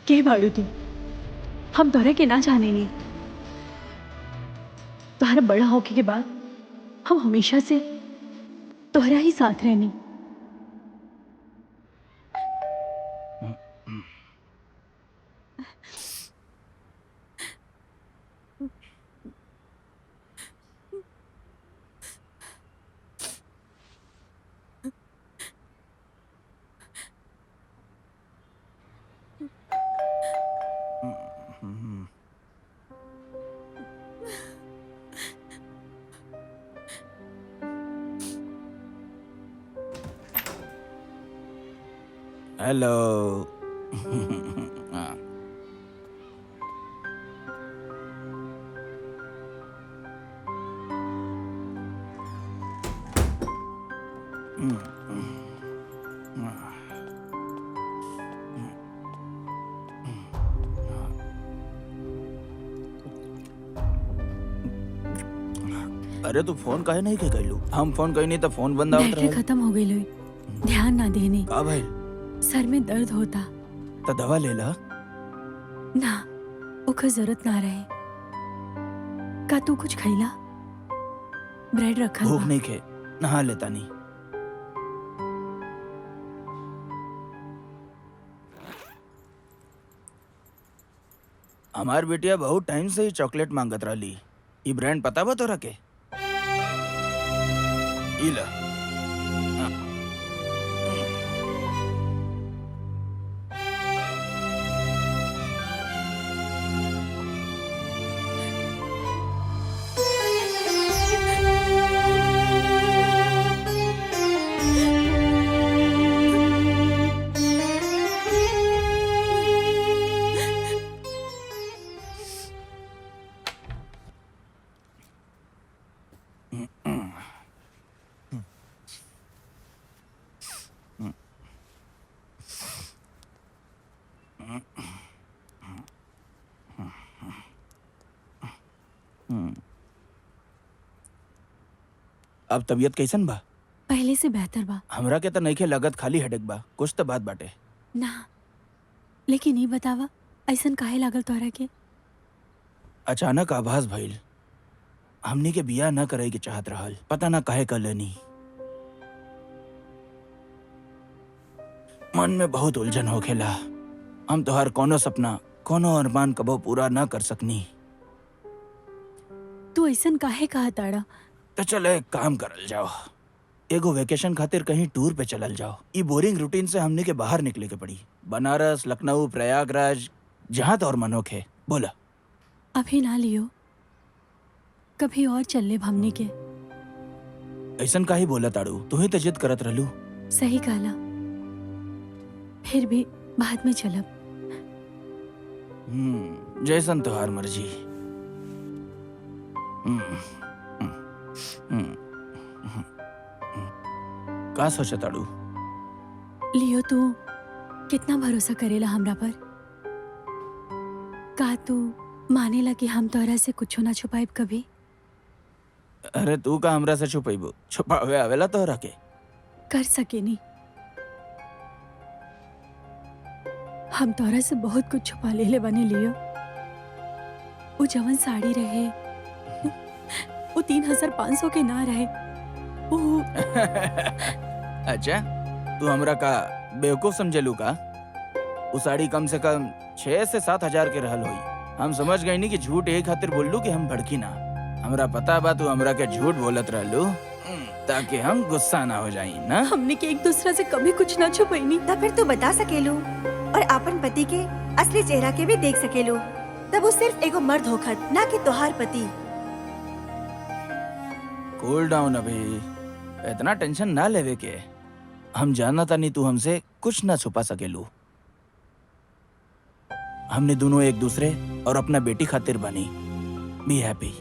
के बाड़ू तू? हम तोहरा के ना जाने नहीं। तोहरा बड़ा होके के बाद हम हमेशा से तोहरा ही साथ रहनी। हेलो। अरे तू फोन काहे नहीं के कैलू? हम फोन कहीं नहीं तो फोन बंद आवत बैटरी रहा। खत्म हो गई लोई, ध्यान ना देने। का भाई? सर में दर्द होता। तो दवा ले ला। ना, ओकर जरूरत ना रहे। का तू कुछ खैला? ब्रेड रखल भूख बा। नहीं खे, नहा लेता नहीं। हमार बेटिया बहुत टाइम से ही चॉकलेट मांगत रही। ई ब्रांड पता बा तोरा के? ई ला। अब तबीयत कैसन बा? पहले से बेहतर बा। हमरा के तो नइखे लगत, खाली हेडेक बा। कुछ तो बात बाटे। ना, लेकिन ई बतावा ऐसन काहे लागल तोहरा के? अचानक आभास भइल। हमनी के बियाह न करे के चाहत रहल, पता ना काहे कर लेनी। मन में बहुत उलझन होखेला। हम तोहार कोनो सपना, कोनो अरमान कबो पूरा न कर सकनी। तू ऐसन काहे कहा ताड़ा? तो चलो एक काम करल जाओ, एगो वेकेशन खातिर कहीं टूर पे चलल जाओ। ई बोरिंग रूटीन से हमने के बाहर निकले के पड़ी। बनारस, लखनऊ, प्रयागराज, जहाँ तोर मन होखे बोला। अभी ना लियो, कभी और चल ले हमनी के। ऐसन काहे बोला ताड़ू? तू ही तो जिद करत रहलू। सही कहला, फिर भी बाद में चलब। जैसन तोहार मर्जी। का सोचा ताड़ू? लियो, तू कितना भरोसा करेला हमरा पर? का तू मानेला कि हम तोहरा से कुछो ना छुपाइब कभी? अरे तू का हमरा से छुपैबो? छुपावे आवेला तोहरा के? कर सके नहीं। हम तोहरा से बहुत कुछ छुपा ले बने लियो। वो जवन साड़ी रहे, वो 3500 के ना रहे। वो अच्छा, तू हमरा का बेवकूफ समझलू का? वो साड़ी कम से कम 6 से 7 हजार के रहल होई। हम समझ गए नी कि झूठ यही खातिर बोललू कि हम भड़की ना। हमरा पता बा तू हमरा के झूठ बोलत रहलू ताकि हम गुस्सा ना हो जाई ना। हमने के एक दूसरा से कभी कुछ ना छुपाई। तब फिर तू बता सकेलू और अपन पति के असली चेहरा के भी देख सकेलू। तब वो सिर्फ एगो मर्द होखत, ना कि तोहार पति। कूल डाउन अभी, इतना टेंशन ना लेवे के। हम जानना था नहीं तू हमसे कुछ ना छुपा सकेलू। हमने दोनों एक दूसरे और अपना बेटी खातिर बनी। Be happy.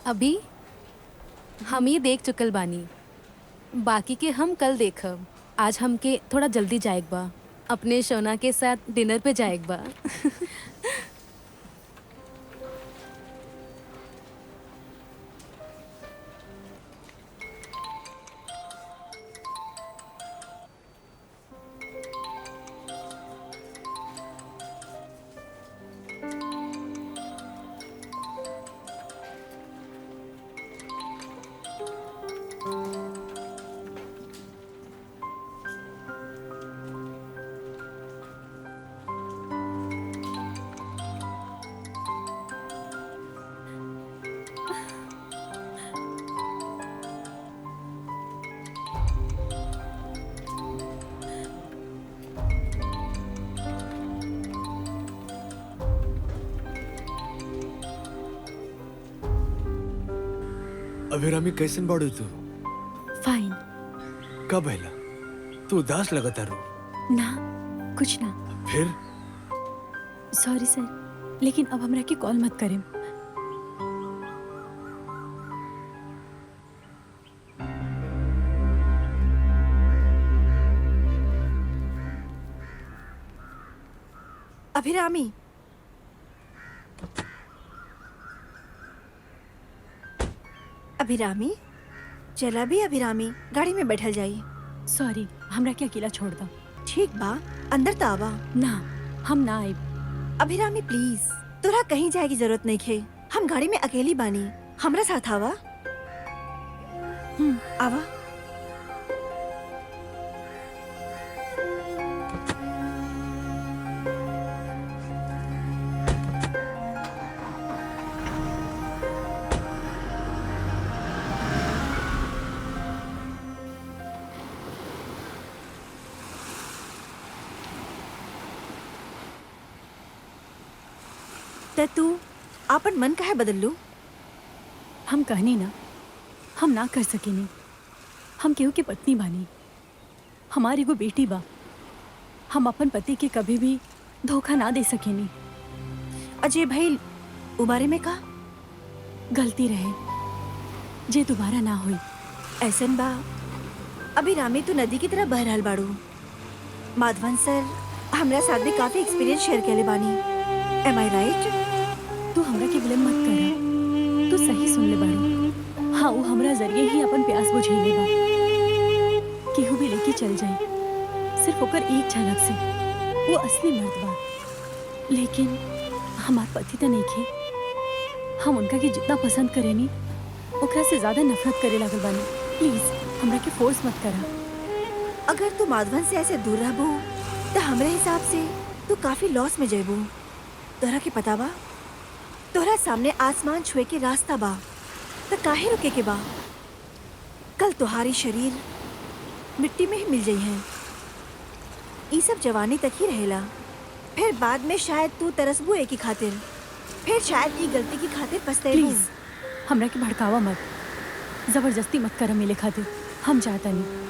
अभी हम ये देख चुकल बानी, बाकी के हम कल देखब। आज हमके थोड़ा जल्दी जाएक बा, अपने शोना के साथ डिनर पे जाएक बा। अभिरामी कैसन बाड़ू तू? फाइन। कब आइला? तू उदास लगता रू। ना कुछ ना। फिर सॉरी सर, लेकिन अब हमरा के कॉल मत करें। अभिरामी, अभिरामी, चला भी अभिरामी, गाड़ी में बैठल जाई। सॉरी, हमरा के अकेला छोड़ दो। ठीक बा, अंदर तो आवा। ना, हम ना आए। अभिरामी प्लीज, तोरा कहीं जाए की जरूरत नहीं खे। हम गाड़ी में अकेली बानी, हमरा साथ आवा। आवा। त तू आपन मन काहे बदल लू? हम कहनी ना, हम ना कर सकेनी। हम केहू के पत्नी बानी, हमारी एगो बेटी बा। हम अपन पति के कभी भी धोखा ना दे सकेनी। अजय भाई उबारे में का गलती रहे, जे दोबारा ना हुई। ऐसन बा, अभिरामी तू नदी की तरह बह रहल बाड़ू। माधवन सर हमरा साथ भी काफी एक्सपीरियंस शेयर केले बानी। एम आई राइट? तू हमरा के विलम्ब मत करा। तू सही सुन ले बाड़ू। हाँ, वो हमरा जरिए ही अपन प्यास बुझेले बा। केहू भी लेके चल जाए, सिर्फ ओकर एक झलक से वो असली मर्द बा। लेकिन हमार पति तो नहीं खे। हम उनका के जितना पसंद करेनी, ओकरा से ज्यादा नफरत करे लागल बानी। प्लीज हमरा के फोर्स मत करा। अगर तू माधवन से ऐसे दूर रहबू तो हमरे हिसाब से तू काफी लॉस में जेबू। तोहरा के पता बा, तोहरा सामने आसमान छुए के रास्ता बा, तो काहे रुके के बा? कल तुम्हारी शरीर मिट्टी में ही मिल जाई है। ये सब जवानी तक ही रहेला, फिर बाद में शायद तू तरसबू एक ही खातिर, फिर शायद ये गलती की खातिर पछताएबू। प्लीज हमरा के भड़कावा मत, जबरदस्ती मत करा मिले खातिर। हम चाहता नहीं।